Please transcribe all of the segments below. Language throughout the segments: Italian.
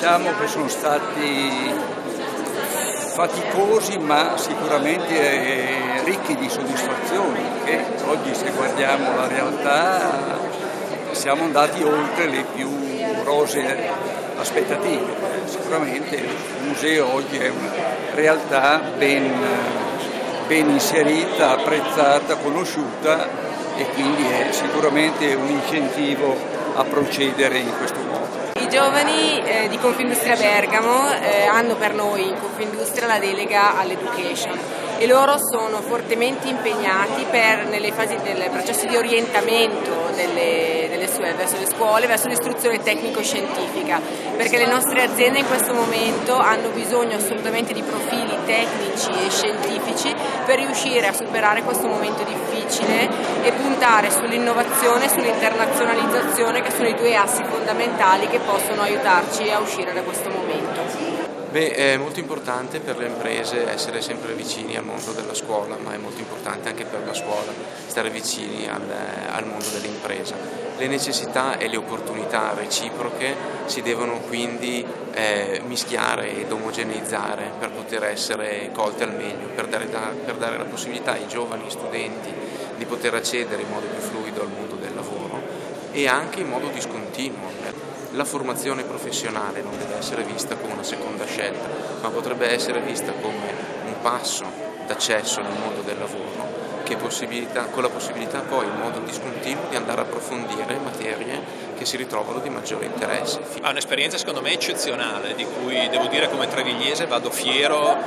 diciamo che sono stati faticosi ma sicuramente ricchi di soddisfazioni, perché oggi se guardiamo la realtà siamo andati oltre le più rosee aspettative. Sicuramente il museo oggi è una realtà ben inserita, apprezzata, conosciuta e quindi è sicuramente un incentivo a procedere in questo modo. I giovani di Confindustria Bergamo hanno per noi in Confindustria la delega all'education e loro sono fortemente impegnati nelle fasi del processo di orientamento verso le scuole, verso l'istruzione tecnico-scientifica, perché le nostre aziende in questo momento hanno bisogno assolutamente di profili tecnici e scientifici per riuscire a superare questo momento difficile e puntare sull'innovazione e sull'internazionalizzazione, che sono i due assi fondamentali che possono aiutarci a uscire da questo momento. È molto importante per le imprese essere sempre vicini al mondo della scuola, ma è molto importante anche per la scuola stare vicini al mondo dell'impresa. Le necessità e le opportunità reciproche si devono quindi mischiare ed omogeneizzare per poter essere colte al meglio, per dare la possibilità ai giovani studenti di poter accedere in modo più fluido al mondo del lavoro e anche in modo discontinuo. La formazione professionale non deve essere vista come una seconda scelta, ma potrebbe essere vista come un passo d'accesso nel mondo del lavoro con la possibilità poi in modo discontinuo di andare a approfondire materie che si ritrovano di maggiore interesse. È un'esperienza secondo me eccezionale, di cui devo dire come trevigliese vado fiero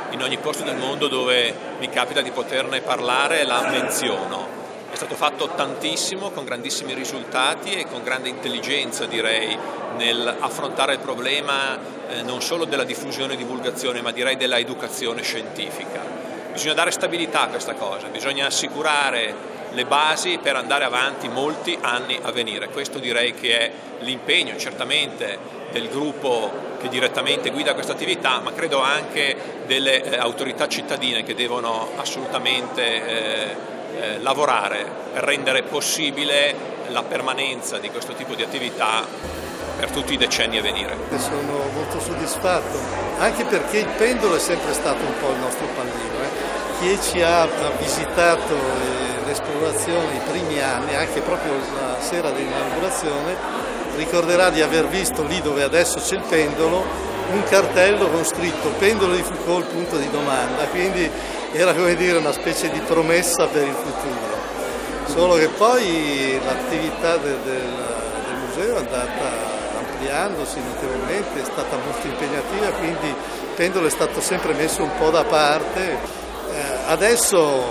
in ogni posto del mondo dove mi capita di poterne parlare, la menziono. È stato fatto tantissimo, con grandissimi risultati e con grande intelligenza, direi, nel affrontare il problema non solo della diffusione e divulgazione, ma direi della educazione scientifica. Bisogna dare stabilità a questa cosa, bisogna assicurare le basi per andare avanti molti anni a venire. Questo direi che è l'impegno certamente del gruppo che direttamente guida questa attività, ma credo anche delle autorità cittadine che devono assolutamente lavorare per rendere possibile la permanenza di questo tipo di attività per tutti i decenni a venire. Sono molto soddisfatto, anche perché il pendolo è sempre stato un po' il nostro pallino. Chi ci ha visitato l'esplorazione i primi anni, anche proprio la sera dell'inaugurazione, ricorderà di aver visto lì dove adesso c'è il pendolo un cartello con scritto pendolo di Foucault, punto di domanda, quindi era come dire una specie di promessa per il futuro. Solo che poi l'attività del museo è andata ampliandosi notevolmente, è stata molto impegnativa, quindi il pendolo è stato sempre messo un po' da parte. Adesso,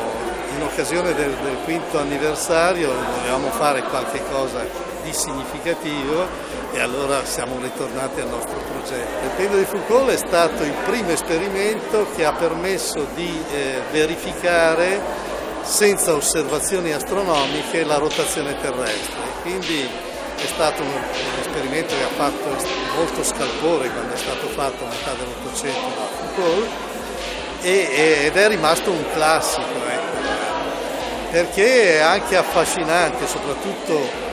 in occasione del quinto anniversario, volevamo fare qualche cosa di significativo e allora siamo ritornati al nostro progetto. Il pendolo di Foucault è stato il primo esperimento che ha permesso di verificare senza osservazioni astronomiche la rotazione terrestre, quindi è stato un esperimento che ha fatto molto scalpore quando è stato fatto a metà dell'Ottocento da Foucault ed è rimasto un classico, perché è anche affascinante, soprattutto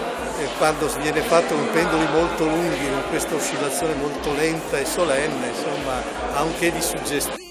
quando viene fatto con pendoli molto lunghi, con questa oscillazione molto lenta e solenne, insomma ha un che di suggestivo.